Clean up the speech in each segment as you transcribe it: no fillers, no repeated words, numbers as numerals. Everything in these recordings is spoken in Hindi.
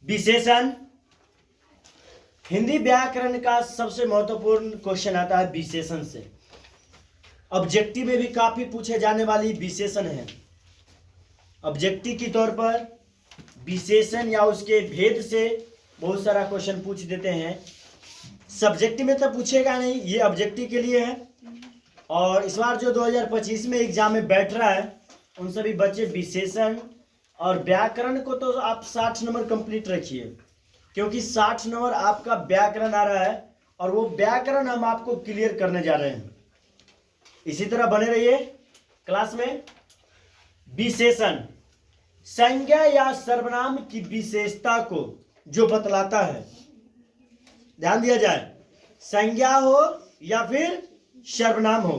विशेषण। हिंदी व्याकरण का सबसे महत्वपूर्ण क्वेश्चन आता है विशेषण से। ऑब्जेक्टिव में भी काफी पूछे जाने वाली विशेषण है। ऑब्जेक्टिव के तौर पर विशेषण या उसके भेद से बहुत सारा क्वेश्चन पूछ देते हैं। सब्जेक्टिव में तो पूछेगा नहीं, ये ऑब्जेक्टिव के लिए है। और इस बार जो 2025 में एग्जाम में बैठ रहा है उन सभी बच्चे विशेषण और व्याकरण को तो आप 60 नंबर कंप्लीट रखिए, क्योंकि 60 नंबर आपका व्याकरण आ रहा है और वो व्याकरण हम आपको क्लियर करने जा रहे हैं। इसी तरह बने रहिए क्लास में। विशेषण संज्ञा या सर्वनाम की विशेषता को जो बतलाता है। ध्यान दिया जाए, संज्ञा हो या फिर सर्वनाम हो।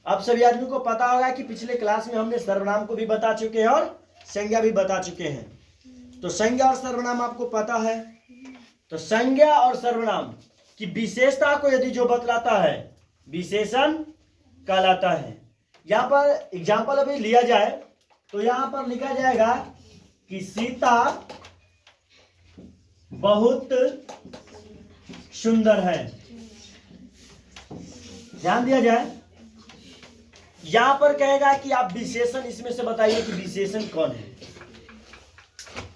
अब सभी आदमी को पता होगा कि पिछले क्लास में हमने सर्वनाम को भी बता चुके हैं और संज्ञा भी बता चुके हैं। तो संज्ञा और सर्वनाम आपको पता है। तो संज्ञा और सर्वनाम की विशेषता को यदि जो बतलाता है विशेषण कहलाता है। यहां पर एग्जाम्पल अभी लिया जाए तो यहां पर लिखा जाएगा कि सीता बहुत सुंदर है। ध्यान दिया जाए, यहां पर कहेगा कि आप विशेषण इसमें से बताइए कि विशेषण कौन है।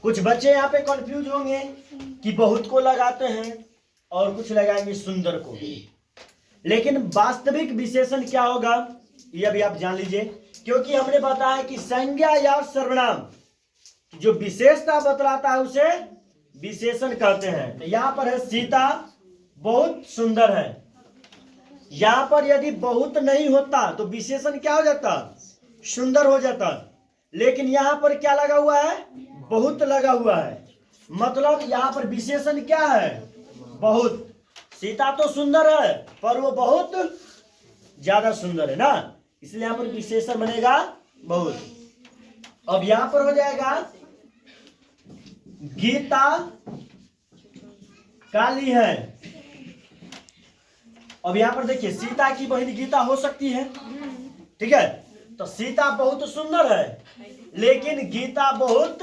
कुछ बच्चे यहां पे कंफ्यूज होंगे कि बहुत को लगाते हैं और कुछ लगाएंगे सुंदर को। लेकिन वास्तविक विशेषण क्या होगा ये अभी आप जान लीजिए, क्योंकि हमने बताया कि संज्ञा या सर्वनाम जो विशेषता बतलाता है उसे विशेषण कहते हैं। तो यहां पर है सीता बहुत सुंदर है। यहां पर यदि बहुत नहीं होता तो विशेषण क्या हो जाता, सुंदर हो जाता। लेकिन यहां पर क्या लगा हुआ है, बहुत लगा हुआ है। मतलब यहां पर विशेषण क्या है, बहुत। सीता तो सुंदर है पर वो बहुत ज्यादा सुंदर है ना, इसलिए यहां पर विशेषण बनेगा बहुत। अब यहां पर हो जाएगा गीता काली है। अब यहां पर देखिए सीता की बहन गीता हो सकती है, ठीक है। तो सीता बहुत सुंदर है लेकिन गीता बहुत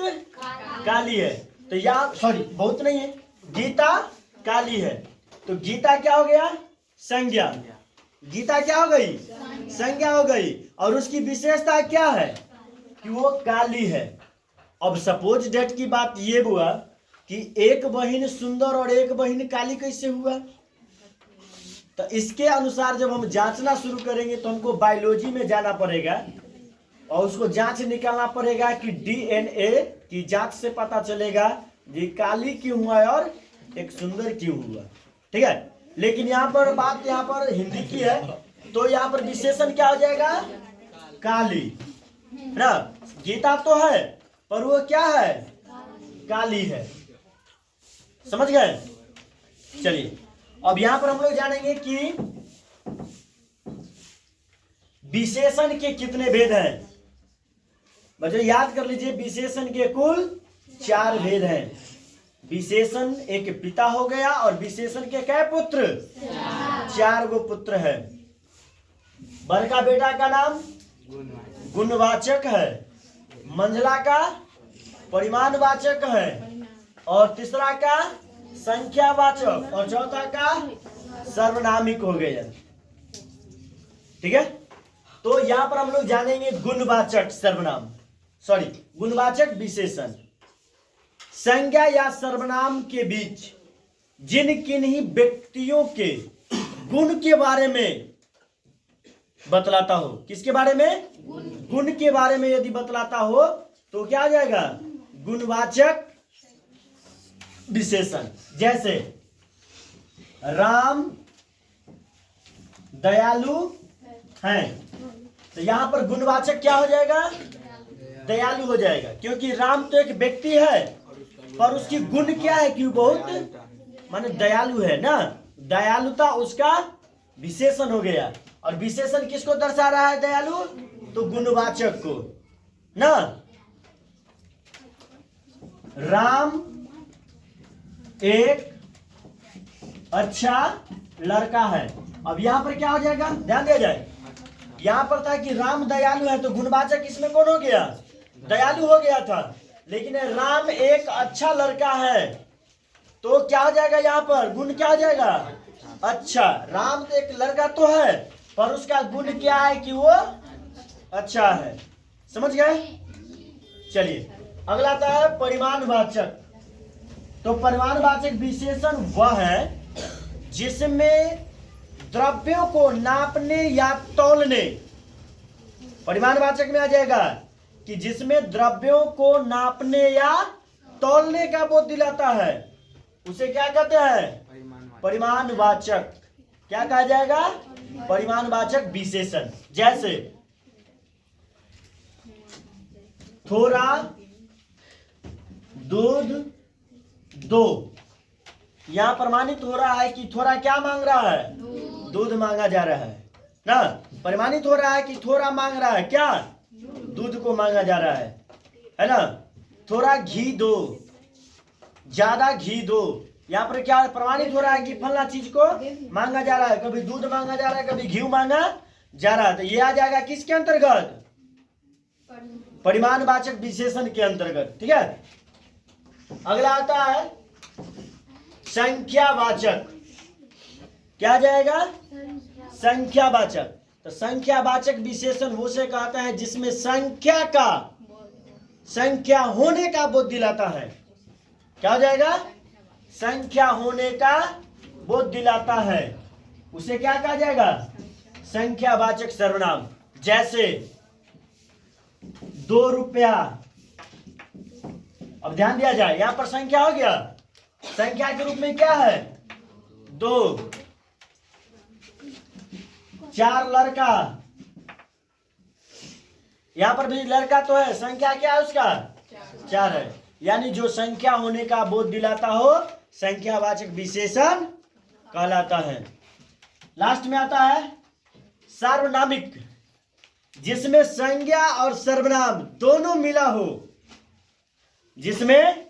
काली है। तो यहाँ सॉरी बहुत नहीं है, गीता काली है। तो गीता क्या हो गया, संज्ञा। गीता क्या हो गई, संज्ञा हो गई। और उसकी विशेषता क्या है कि वो काली है। अब सपोज डेट की बात ये हुआ कि एक बहन सुंदर और एक बहन काली कैसे हुआ। तो इसके अनुसार जब हम जांचना शुरू करेंगे तो हमको बायोलॉजी में जाना पड़ेगा और उसको जांच निकालना पड़ेगा कि डीएनए की जांच से पता चलेगा ये काली क्यों हुआ और एक सुंदर क्यों हुआ, ठीक है। लेकिन यहाँ पर बात यहाँ पर हिंदी की है, तो यहाँ पर विशेषण क्या हो जाएगा, काली ना। गीता तो है पर वो क्या है, काली है। समझ गए। चलिए अब यहां पर हम लोग जानेंगे कि विशेषण के कितने भेद हैं। बच्चों याद कर लीजिए, विशेषण के कुल 4 भेद हैं। विशेषण एक पिता हो गया और विशेषण के क्या पुत्र, 4 गो पुत्र है। बड़का बेटा का नाम गुणवाचक है, मंझला का परिमाणवाचक है और तीसरा का संख्यावाचक और चौथा का सर्वनामिक हो गया, ठीक है। तो यहां पर हम लोग जानेंगे गुणवाचक सर्वनाम, सॉरी गुणवाचक विशेषण। संज्ञा या सर्वनाम के बीच जिन किन्हीं व्यक्तियों के गुण के बारे में बतलाता हो, किसके बारे में, गुण के बारे में यदि बतलाता हो तो क्या आ जाएगा, गुणवाचक विशेषण। जैसे राम दयालु हैं, तो यहां पर गुणवाचक क्या हो जाएगा, दयालु हो जाएगा, क्योंकि राम तो एक व्यक्ति है पर उसकी गुण क्या है कि बहुत माने दयालु है ना। दयालुता उसका विशेषण हो गया। और विशेषण किसको दर्शा रहा है, दयालु, तो गुणवाचक को ना। राम एक अच्छा लड़का है। अब यहां पर क्या हो जाएगा, ध्यान दिया जाए, यहां पर था कि राम दयालु है तो गुणवाचक इसमें कौन हो गया, दयालु हो गया था। लेकिन राम एक अच्छा लड़का है, तो क्या हो जाएगा यहाँ पर? गुण क्या हो जाएगा? अच्छा। राम तो एक लड़का तो है, पर उसका गुण क्या है कि वो अच्छा है। समझ गए? चलिए अगला आता है परिमाणवाचक। तो परिमाणवाचक विशेषण वह है जिसमें द्रव्यों को नापने या तौलने, परिमाणवाचक में आ जाएगा कि जिसमें द्रव्यों को नापने या तौलने का बोध दिलाता है, उसे क्या कहते हैं? परिमाणवाचक। क्या कहा जाएगा? परिमाणवाचक विशेषण। जैसे थोड़ा दूध दो, यहां प्रमाणित हो रहा है कि थोड़ा क्या मांग रहा है? दूध मांगा जा रहा है ना। प्रमाणित हो रहा है कि थोड़ा मांग रहा है, क्या? दूध को मांगा जा रहा है ना। थोड़ा घी दो, ज्यादा घी दो, यहाँ पर क्या प्रमाणित हो रहा है कि फलना चीज को मांगा जा रहा है। कभी दूध मांगा जा रहा है, कभी घी मांगा जा रहा है, तो ये आ जाएगा किसके अंतर्गत? परिमाणवाचक विशेषण के अंतर्गत। ठीक है। अगला आता है संख्यावाचक। क्या जाएगा? संख्यावाचक। तो संख्यावाचक विशेषण वो से कहता है जिसमें संख्या होने का बोध दिलाता है। क्या हो जाएगा? संख्या होने का बोध दिलाता है, उसे क्या कहा जाएगा? संख्यावाचक सर्वनाम। जैसे 2 रुपया। अब ध्यान दिया जाए, यहां पर संख्या हो गया, संख्या के रूप में क्या है? 2। 4 लड़का, यहां पर भी लड़का तो है, संख्या क्या है उसका? 4 है। यानी जो संख्या होने का बोध दिलाता हो संख्यावाचक विशेषण कहलाता है। लास्ट में आता है सार्वनामिक, जिसमें संज्ञा और सर्वनाम दोनों मिला हो। जिसमें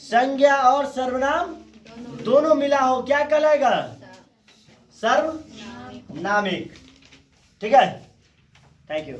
संज्ञा और सर्वनाम दोनों मिला हो, क्या कहलाएगा? सर्वनामिक। ठीक है। Thank you.